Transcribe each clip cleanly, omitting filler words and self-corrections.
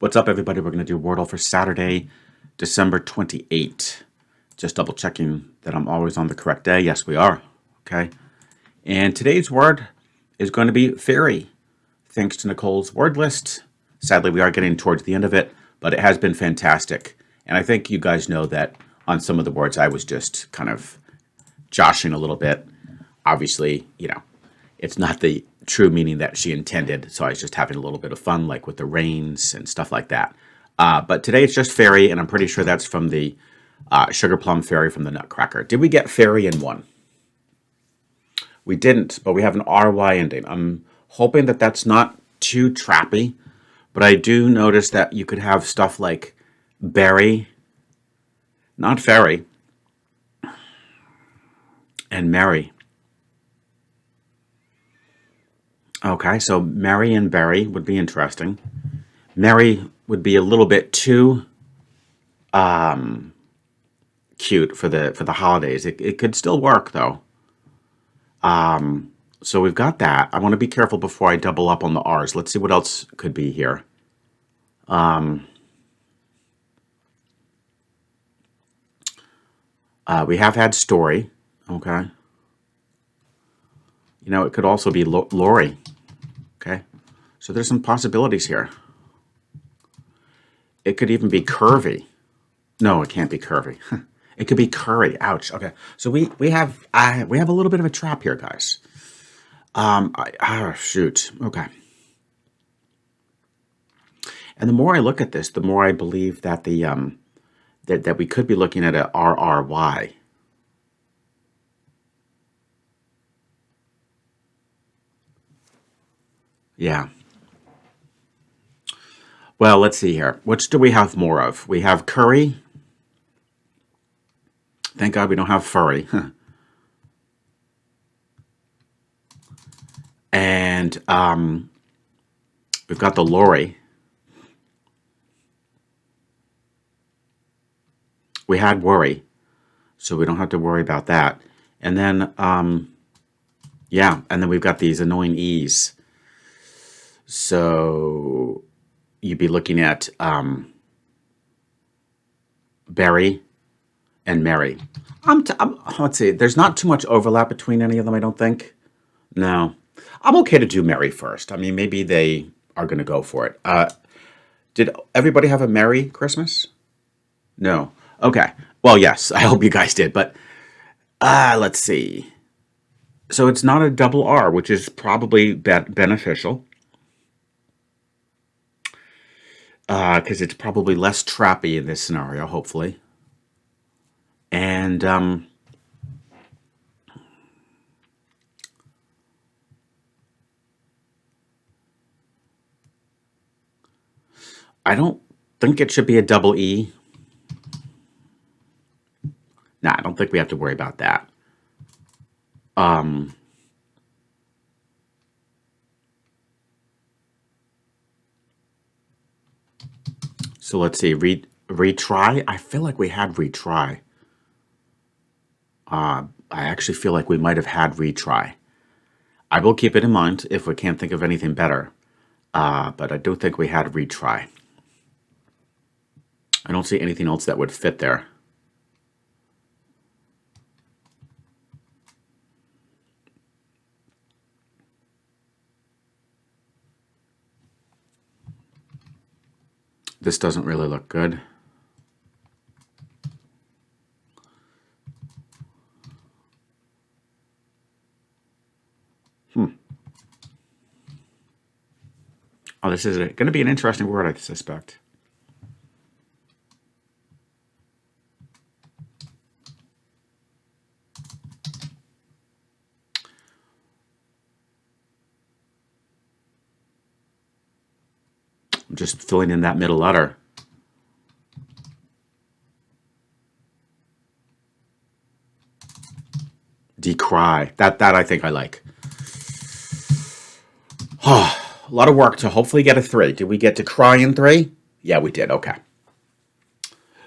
What's up, everybody? We're going to do Wordle for Saturday, December 28th. Just double checking that I'm always on the correct day. Yes, we are. Okay. And today's word is going to be fairy, thanks to Nicole's word list. Sadly, we are getting towards the end of it, but it has been fantastic. And I think you guys know that on some of the words I was just kind of joshing a little bit. Obviously, it's not the true meaning that she intended, so I was just having a little bit of fun, like with the rains and stuff like that. But today it's just fairy, and I'm pretty sure that's from the sugar plum fairy from the Nutcracker. Did we get fairy in one? We didn't, but we have an RY ending. I'm hoping that that's not too trappy, but I do notice that you could have stuff like berry, not fairy, and merry. Okay, so Mary and Berry would be interesting. Mary would be a little bit too cute for the holidays. It could still work though. So we've got that. I want to be careful before I double up on the R's. Let's see what else could be here. We have had story. Okay. It could also be Lori. Okay. So there's some possibilities here. It could even be curvy. No, it can't be curvy. It could be curry. Ouch. Okay. So we have a little bit of a trap here, guys. Shoot. Okay. And the more I look at this, the more I believe that the that we could be looking at a RRY. Yeah. Well, let's see here. Which do we have more of? We have curry. Thank God we don't have furry. And we've got the Lori. We had worry, so we don't have to worry about that. And then, yeah, and then we've got these annoying E's. So you'd be looking at Berry and Mary. Let's see, there's not too much overlap between any of them, I don't think. No. I'm okay to do Merry first. I mean, maybe they are going to go for it. Did everybody have a Merry Christmas? No. Okay. Well, yes, I hope you guys did. But let's see. So it's not a double R, which is probably beneficial. Because it's probably less trappy in this scenario, hopefully. And I don't think it should be a double E. Nah, I don't think we have to worry about that. So let's see, retry. I feel like we had retry. I actually feel like we might have had retry. I will keep it in mind if we can't think of anything better. But I do think we had retry. I don't see anything else that would fit there. This doesn't really look good. Oh, this is going to be an interesting word, I suspect. I'm just filling in that middle letter. Decry. That I think I like. Oh, a lot of work to hopefully get a 3. Did we get to cry in 3? Yeah, we did. Okay.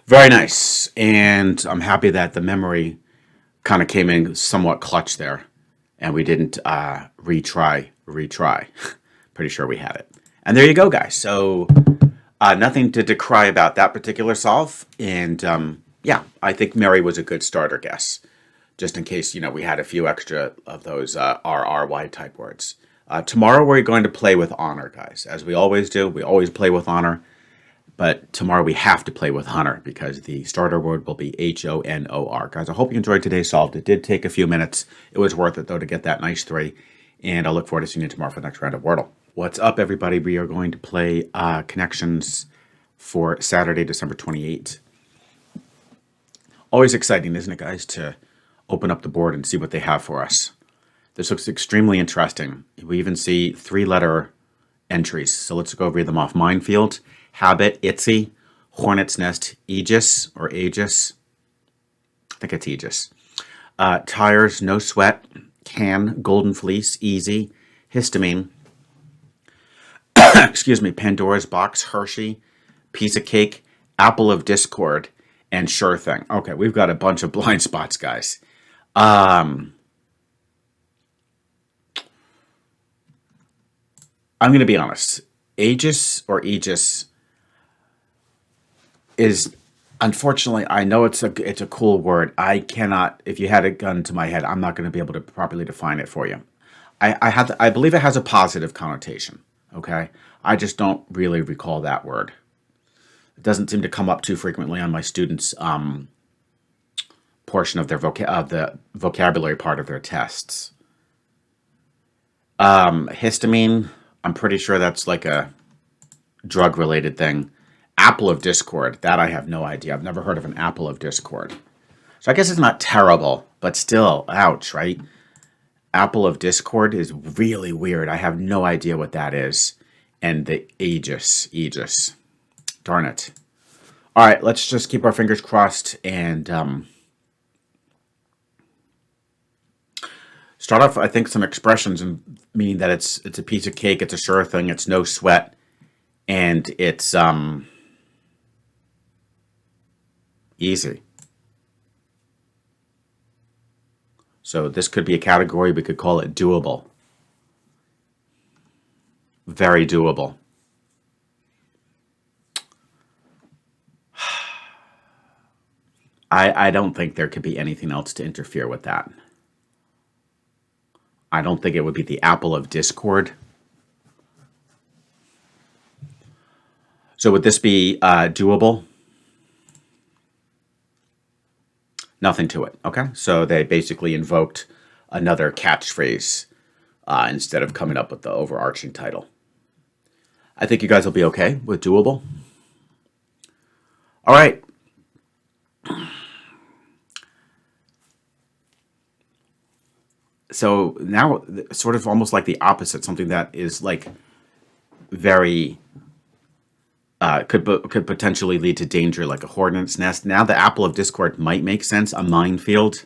Very nice. And I'm happy that the memory kind of came in somewhat clutch there. And we didn't retry. Pretty sure we had it. And there you go, guys. So Nothing to decry about that particular solve. And yeah, I think Mary was a good starter guess, just in case, we had a few extra of those RRY type words. Tomorrow we're going to play with honor, guys. As we always do, we always play with honor. But tomorrow we have to play with honor because the starter word will be Honor. Guys, I hope you enjoyed today's solve. It did take a few minutes. It was worth it, though, to get that nice 3. And I look forward to seeing you tomorrow for the next round of Wordle. What's up, everybody? We are going to play connections for Saturday, December 28th. Always exciting, isn't it, guys, to open up the board and see what they have for us. This looks extremely interesting. We even see 3-letter entries. So let's go read them off. Minefield, habit, itsy, hornet's nest, aegis or aegis. I think it's aegis. Tires, no sweat, can, golden fleece, easy, histamine. Excuse me, Pandora's box, Hershey, piece of cake, apple of discord, and sure thing. Okay, we've got a bunch of blind spots, guys. I'm going to be honest. Aegis or aegis is, unfortunately, I know it's a cool word. I cannot, if you had a gun to my head, I'm not going to be able to properly define it for you. I believe it has a positive connotation. Okay, I just don't really recall that word. It doesn't seem to come up too frequently on my students' portion of their the vocabulary part of their tests. Histamine, I'm pretty sure that's like a drug-related thing. Apple of discord, that I have no idea. I've never heard of an apple of discord. So I guess it's not terrible, but still, ouch, right? Apple of discord is really weird. I have no idea what that is. And the aegis. Darn it. All right, let's just keep our fingers crossed and start off, I think, some expressions, and meaning that it's a piece of cake, it's a sure thing, it's no sweat, and it's easy. So this could be a category, we could call it doable. Very doable. I don't think there could be anything else to interfere with that. I don't think it would be the apple of discord. So would this be doable? Nothing to it. Okay, so they basically invoked another catchphrase instead of coming up with the overarching title. I think you guys will be okay with doable. All right. So now, sort of almost like the opposite, something that is like very could potentially lead to danger, like a hornet's nest. Now the apple of discord might make sense. A minefield,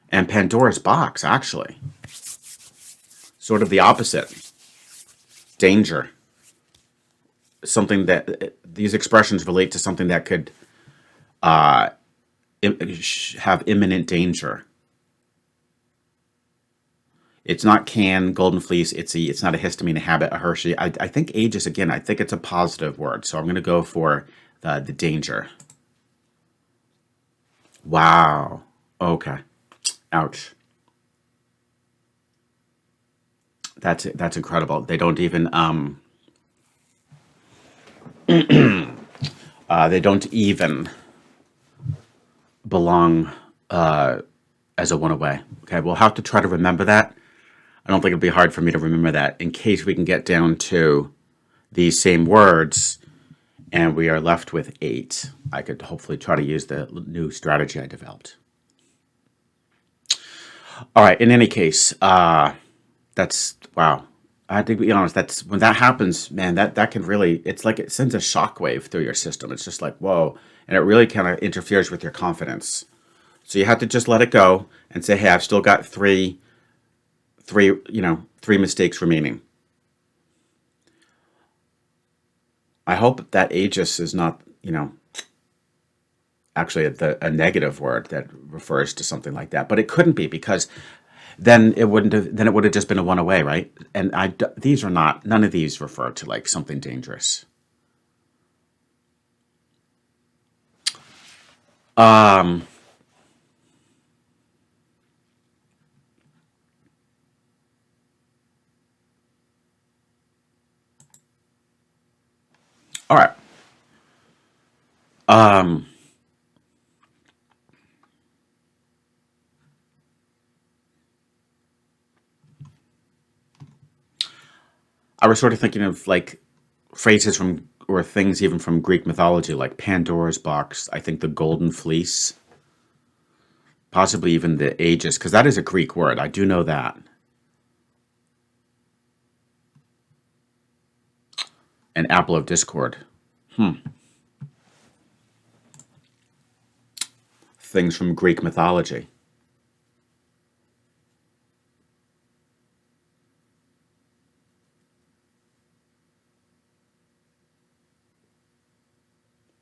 and Pandora's box, actually, sort of the opposite. Danger. Something that these expressions relate to something that could have imminent danger. It's not can, golden fleece, it's not a histamine, a habit, a Hershey. I think aegis, again, I think it's a positive word. So I'm going to go for the danger. Wow. Okay. Ouch. That's incredible. They don't even they don't even belong as a one away. Okay, we'll have to try to remember that. I don't think it'll be hard for me to remember that in case we can get down to these same words and we are left with 8. I could hopefully try to use the new strategy I developed. All right, in any case, that's, wow. I have to be honest, that's when that happens, man, that can really, it's like it sends a shockwave through your system. It's just like, whoa. And it really kind of interferes with your confidence. So you have to just let it go and say, hey, I've still got three mistakes remaining. I hope that aegis is not, actually a negative word that refers to something like that. But it couldn't be, because then it would have just been a one away, right? And none of these refer to like something dangerous. Um, all right. Um, I was sort of thinking of like phrases from or things even from Greek mythology, like Pandora's box. I think the golden fleece, possibly even the Aegis, because that is a Greek word. I do know that. An apple of discord. Things from Greek mythology.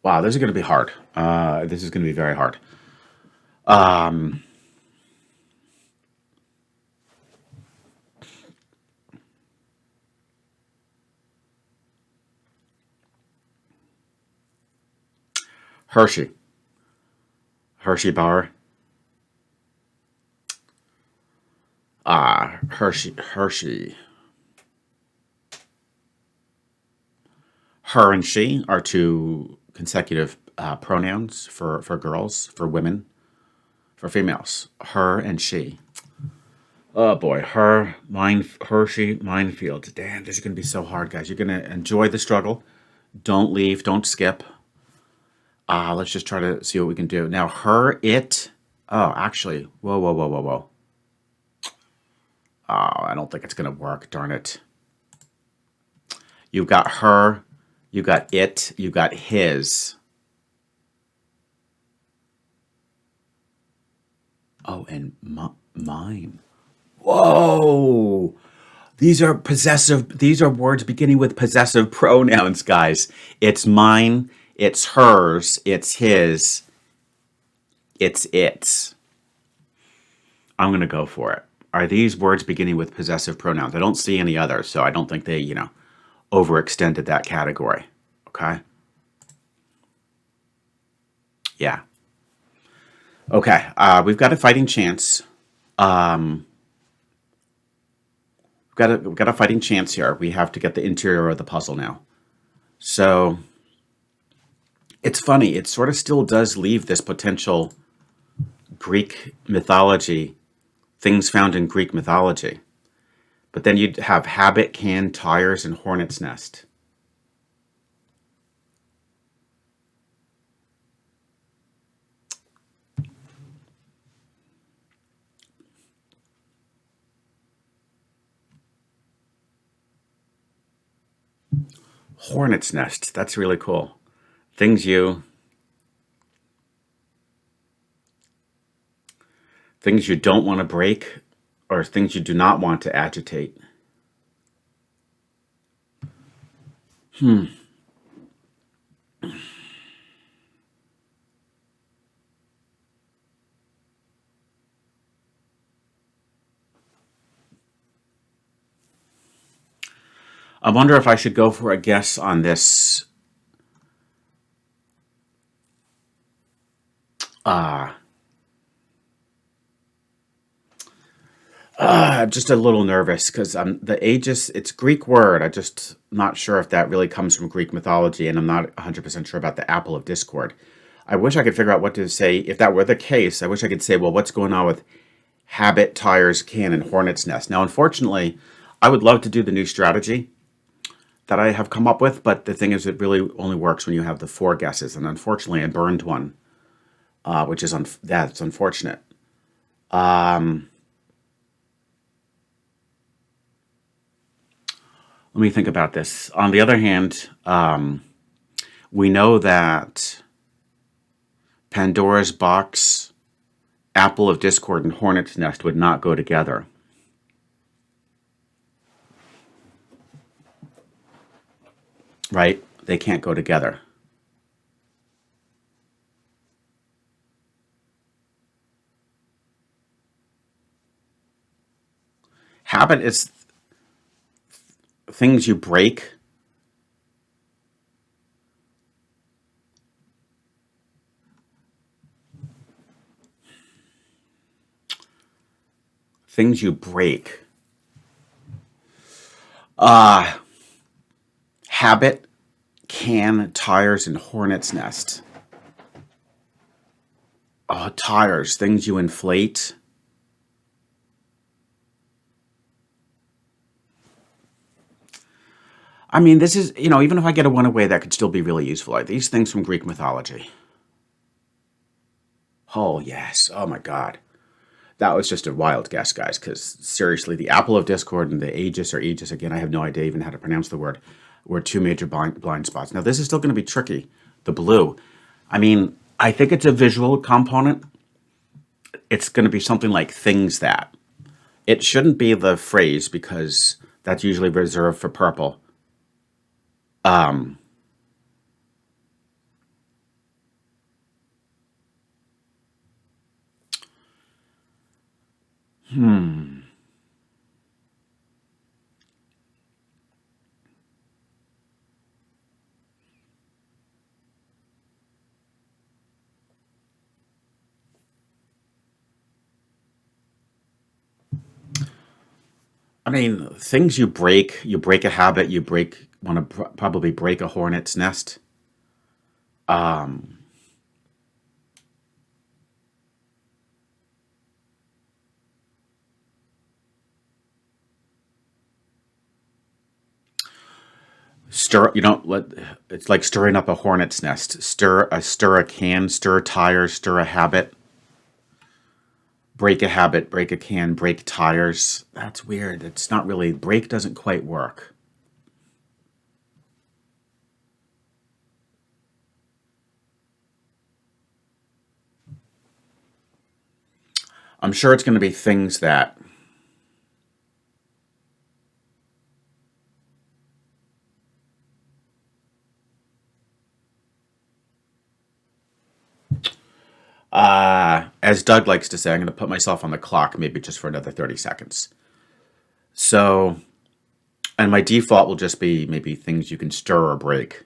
Wow, this is going to be hard. This is going to be very hard. Um, Hershey. Hershey bar. Hershey. Hershey. Her and she are two consecutive pronouns for girls, for women, for females. Her and she. Oh boy, her, mine, Hershey, minefield. Damn, this is going to be so hard, guys. You're going to enjoy the struggle. Don't leave, don't skip. Let's just try to see what we can do. Now, her, it. Oh, actually, whoa, whoa, whoa, whoa, whoa. Oh, I don't think it's going to work, darn it. You've got her, you got it, you got his. Oh, and mine. Whoa! These are possessive, these are words beginning with possessive pronouns, guys. It's mine, it's hers, it's his, it's its. I'm going to go for it. Are these words beginning with possessive pronouns? I don't see any others, so I don't think they, overextended that category. Okay? Yeah. Okay. We've got a fighting chance. Um, we've got a fighting chance here. We have to get the interior of the puzzle now. So it's funny. It sort of still does leave this potential Greek mythology, things found in Greek mythology. But then you'd have habit, can, tires, and hornet's nest. Hornet's nest. That's really cool. Things you things you don't want to break or things you do not want to agitate. I wonder if I should go for a guess on this. Uh, I'm just a little nervous because the Aegis, it's Greek word. I just not sure if that really comes from Greek mythology, and I'm not 100% sure about the apple of discord. I wish I could figure out what to say. If that were the case, I wish I could say, well, what's going on with habit, tires, can, and hornet's nest? Now, unfortunately, I would love to do the new strategy that I have come up with, but the thing is, it really only works when you have the four guesses, and unfortunately, I burned one, which is that's unfortunate. Um, Let me think about this. On the other hand, we know that Pandora's box, apple of discord, and hornet's nest would not go together. Right? They can't go together. Habit is things you break. things you break. Habit, can, tires, and hornet's nest. Tires, things you inflate. I mean, this is, even if I get a one away, that could still be really useful. Are these things from Greek mythology? Oh, yes. Oh, my God. That was just a wild guess, guys, because seriously, the Apple of Discord and the Aegis or Aegis, again, I have no idea even how to pronounce the word, were two major blind spots. Now, this is still going to be tricky, the blue. I mean, I think it's a visual component. It's going to be something like things that. It shouldn't be the phrase because that's usually reserved for purple. I mean, things you break a habit, want to probably break a hornet's nest. Stir, you don't let, it's like stirring up a hornet's nest. Stir a can, stir a tire, stir a habit. Break a habit, break a can, break tires. That's weird. It's not really, break doesn't quite work. I'm sure it's going to be things that. As Doug likes to say, I'm going to put myself on the clock maybe just for another 30 seconds. So, and my default will just be maybe things you can stir or break.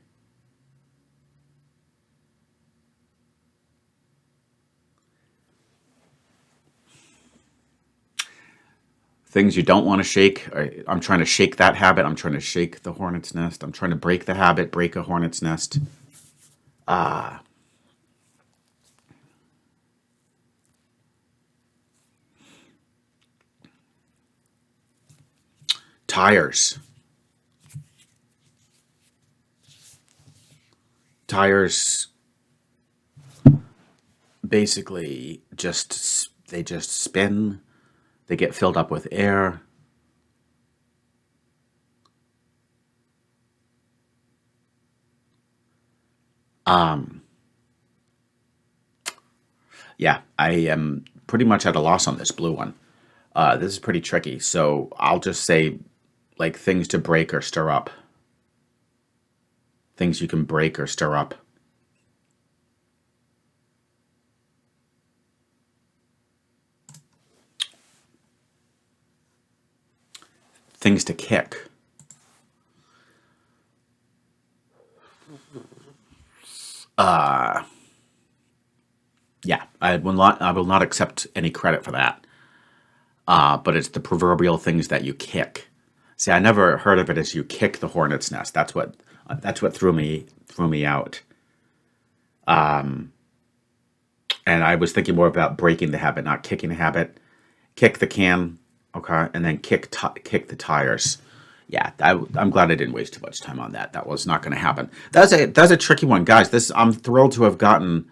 Things you don't want to shake. I'm trying to shake that habit. I'm trying to shake the hornet's nest. I'm trying to break the habit, break a hornet's nest. Tires. Tires basically they just spin. They get filled up with air. Yeah, I am pretty much at a loss on this blue one. This is pretty tricky, so I'll just say like things to break or stir up. Things you can break or stir up. Things to kick. Yeah, I will not accept any credit for that. But it's the proverbial things that you kick. See, I never heard of it as you kick the hornet's nest. That's what threw me out. And I was thinking more about breaking the habit, not kicking the habit. Kick the can, okay, and then kick the tires. Yeah, I'm glad I didn't waste too much time on that. That was not going to happen. That's a tricky one, guys. I'm thrilled to have gotten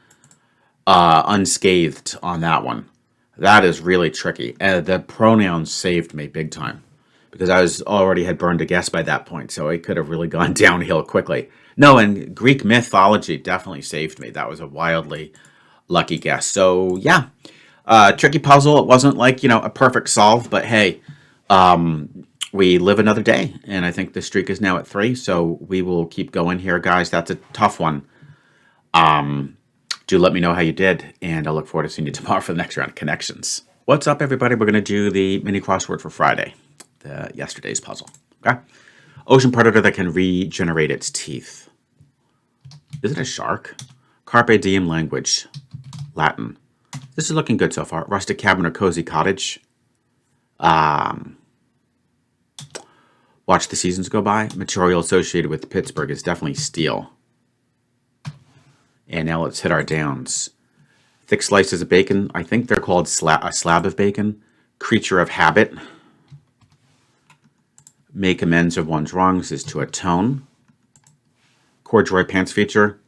unscathed on that one. That is really tricky. The pronouns saved me big time because I already had burned a guess by that point, so it could have really gone downhill quickly. No, and Greek mythology definitely saved me. That was a wildly lucky guess. So yeah, tricky puzzle. It wasn't like a perfect solve, but hey, we live another day, and I think the streak is now at 3. So we will keep going here, guys. That's a tough one. Do let me know how you did, and I look forward to seeing you tomorrow for the next round of connections. What's up, everybody? We're going to do the mini crossword for Friday, yesterday's puzzle. Okay. Ocean predator that can regenerate its teeth. Is it a shark? Carpe diem language. Latin. This is looking good so far. Rustic cabin or cozy cottage. Watch the seasons go by. Material associated with Pittsburgh is definitely steel. And now let's hit our downs. Thick slices of bacon. I think they're called a slab of bacon. Creature of habit. Make amends of one's wrongs is to atone. Corduroy pants feature.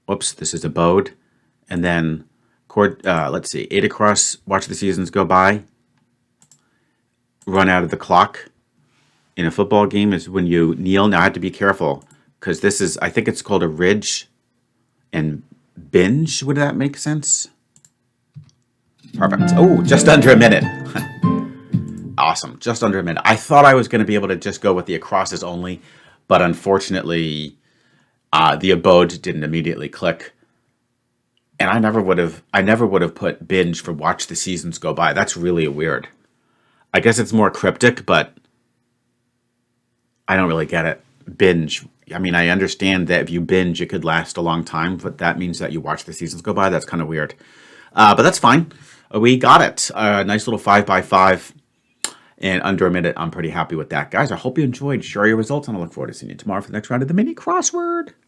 Whoops, this is abode. And then, let's see, 8 across, watch the seasons go by. Run out of the clock. In a football game is when you kneel. Now I have to be careful because this is, I think it's called a ridge and binge. Would that make sense? Perfect. Oh, just under a minute. Awesome. Just under a minute. I thought I was going to be able to just go with the acrosses only, but unfortunately, the abode didn't immediately click. And I never would have put binge for watch the seasons go by. That's really weird. I guess it's more cryptic, but I don't really get it. Binge. I mean, I understand that if you binge, it could last a long time, but that means that you watch the seasons go by. That's kind of weird. But that's fine. We got it. Nice little 5x5 and under a minute. I'm pretty happy with that. Guys, I hope you enjoyed. Share your results, and I look forward to seeing you tomorrow for the next round of the mini crossword.